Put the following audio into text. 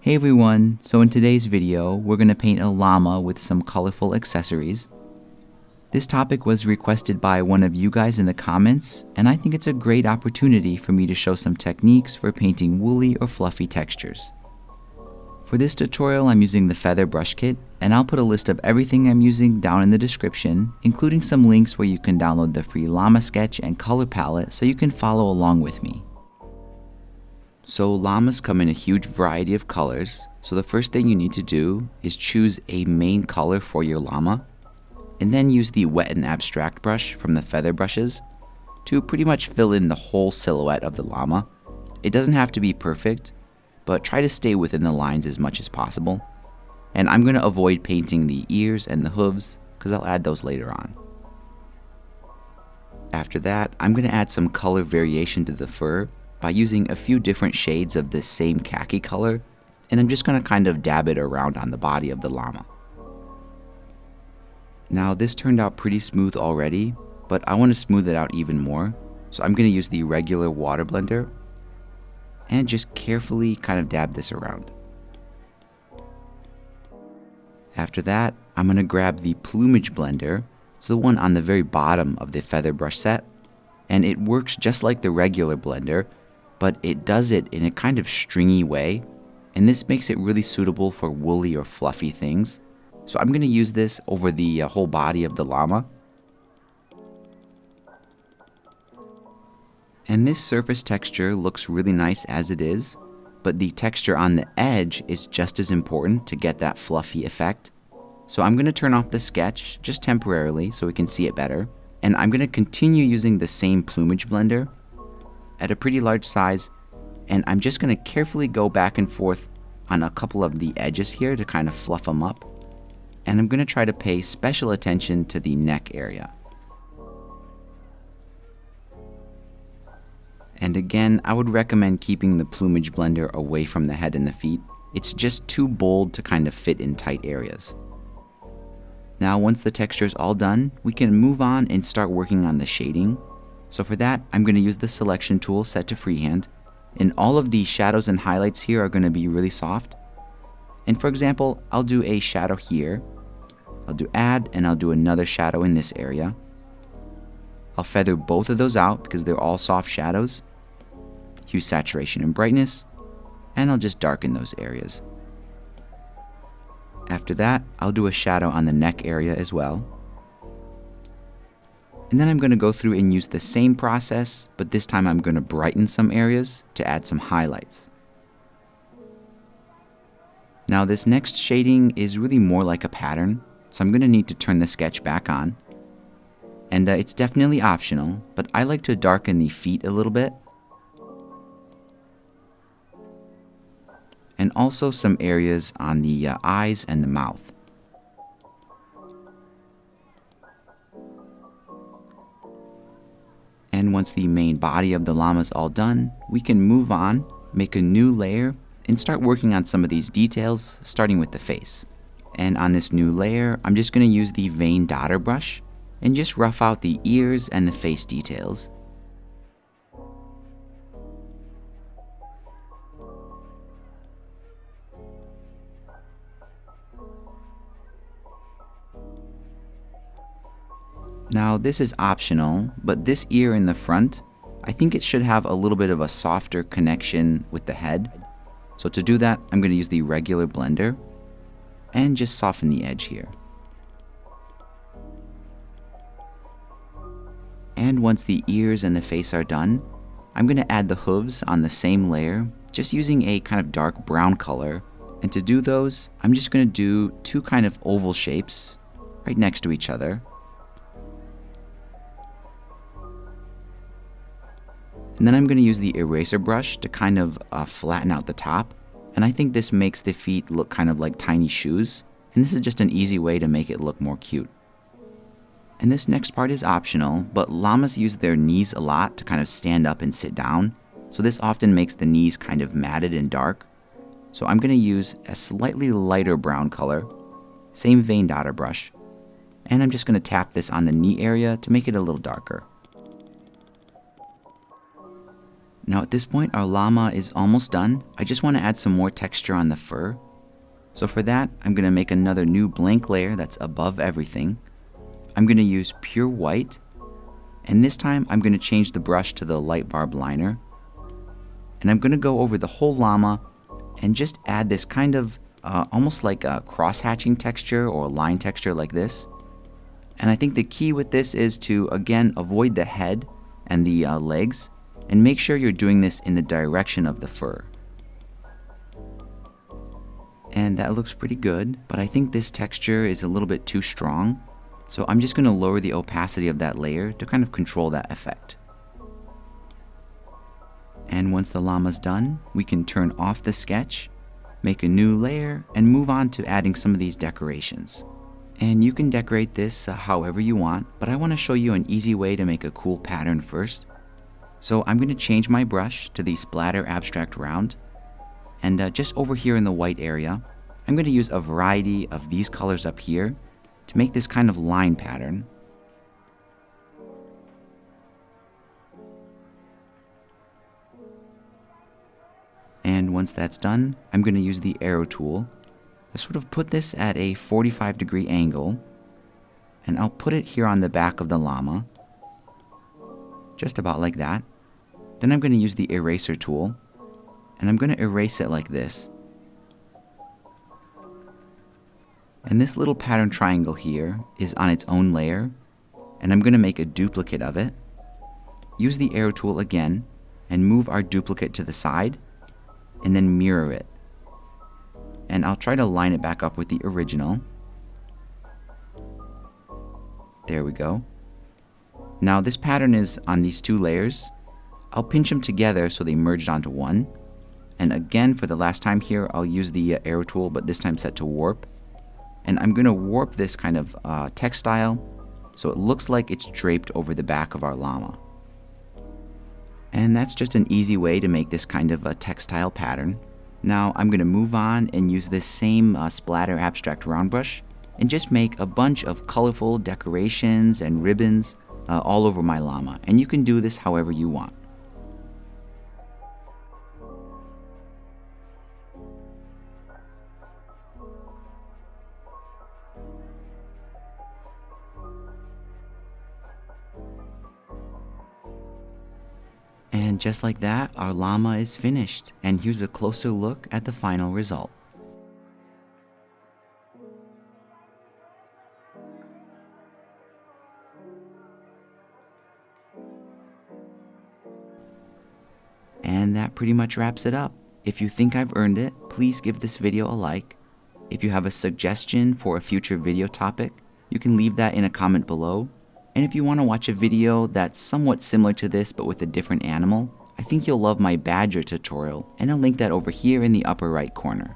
Hey everyone, so in today's video, we're going to paint a llama with some colorful accessories. This topic was requested by one of you guys in the comments, and I think it's a great opportunity for me to show some techniques for painting woolly or fluffy textures. For this tutorial, I'm using the feather brush kit, and I'll put a list of everything I'm using down in the description, including some links where you can download the free llama sketch and color palette so you can follow along with me. So llamas come in a huge variety of colors, so the first thing you need to do is choose a main color for your llama, and then use the wet and abstract brush from the feather brushes to pretty much fill in the whole silhouette of the llama. It doesn't have to be perfect, but try to stay within the lines as much as possible. And I'm going to avoid painting the ears and the hooves because I'll add those later on. After that, I'm going to add some color variation to the fur by using a few different shades of this same khaki color, and I'm just going to kind of dab it around on the body of the llama. Now this turned out pretty smooth already, but I want to smooth it out even more, so I'm going to use the regular water blender and just carefully kind of dab this around. After that, I'm going to grab the plumage blender. It's the one on the very bottom of the feather brush set, and it works just like the regular blender, but it does it in a kind of stringy way, and this makes it really suitable for woolly or fluffy things. So I'm going to use this over the whole body of the llama. And this surface texture looks really nice as it is, but the texture on the edge is just as important to get that fluffy effect. So I'm going to turn off the sketch just temporarily so we can see it better, and I'm going to continue using the same plumage blender at a pretty large size, and I'm just going to carefully go back and forth on a couple of the edges here to kind of fluff them up, and I'm going to try to pay special attention to the neck area. And again, I would recommend keeping the plumage blender away from the head and the feet. It's just too bold to kind of fit in tight areas. Now once the texture is all done, we can move on and start working on the shading. So for that, I'm going to use the selection tool set to freehand, and all of the shadows and highlights here are going to be really soft. And for example, I'll do a shadow here, I'll do add, and I'll do another shadow in this area. I'll feather both of those out because they're all soft shadows, hue saturation and brightness, and I'll just darken those areas. After that, I'll do a shadow on the neck area as well. And then I'm going to go through and use the same process, but this time I'm going to brighten some areas to add some highlights. Now this next shading is really more like a pattern, so I'm going to need to turn the sketch back on. And it's definitely optional, but I like to darken the feet a little bit. And also some areas on the eyes and the mouth. And once the main body of the llama is all done, we can move on, make a new layer, and start working on some of these details, starting with the face. And on this new layer, I'm just going to use the vein dotter brush and just rough out the ears and the face details. Now this is optional, but this ear in the front, I think it should have a little bit of a softer connection with the head. So to do that, I'm going to use the regular blender and just soften the edge here. And once the ears and the face are done, I'm going to add the hooves on the same layer, just using a kind of dark brown color. And to do those, I'm just going to do two kind of oval shapes right next to each other. And then I'm going to use the eraser brush to kind of flatten out the top. And I think this makes the feet look kind of like tiny shoes. And this is just an easy way to make it look more cute. And this next part is optional, but llamas use their knees a lot to kind of stand up and sit down. So this often makes the knees kind of matted and dark. So I'm going to use a slightly lighter brown color, same vein dotter brush. And I'm just going to tap this on the knee area to make it a little darker. Now at this point, our llama is almost done. I just want to add some more texture on the fur. So for that, I'm going to make another new blank layer that's above everything. I'm going to use pure white, and this time I'm going to change the brush to the light barb liner. And I'm going to go over the whole llama and just add this kind of almost like a cross-hatching texture or line texture like this. And I think the key with this is to, again, avoid the head and the legs, and make sure you're doing this in the direction of the fur. And that looks pretty good, but I think this texture is a little bit too strong. So I'm just going to lower the opacity of that layer to kind of control that effect. And once the llama's done, we can turn off the sketch, make a new layer, and move on to adding some of these decorations. And you can decorate this however you want, but I want to show you an easy way to make a cool pattern first. So I'm going to change my brush to the Splatter Abstract Round. And just over here in the white area, I'm going to use a variety of these colors up here to make this kind of line pattern. And once that's done, I'm going to use the arrow tool to sort of put this at a 45-degree angle, and I'll put it here on the back of the llama, just about like that. Then I'm going to use the eraser tool, and I'm going to erase it like this. And this little pattern triangle here is on its own layer, and I'm going to make a duplicate of it. Use the arrow tool again, and move our duplicate to the side, and then mirror it. And I'll try to line it back up with the original. There we go. Now this pattern is on these two layers. I'll pinch them together so they merged onto one. And again, for the last time here, I'll use the arrow tool, but this time set to warp. And I'm going to warp this kind of textile so it looks like it's draped over the back of our llama. And that's just an easy way to make this kind of a textile pattern. Now I'm going to move on and use this same Splatter Abstract Round brush and just make a bunch of colorful decorations and ribbons all over my llama. And you can do this however you want. And just like that, our llama is finished. And here's a closer look at the final result. And that pretty much wraps it up. If you think I've earned it, please give this video a like. If you have a suggestion for a future video topic, you can leave that in a comment below. And if you want to watch a video that's somewhat similar to this but with a different animal, I think you'll love my badger tutorial, and I'll link that over here in the upper right corner.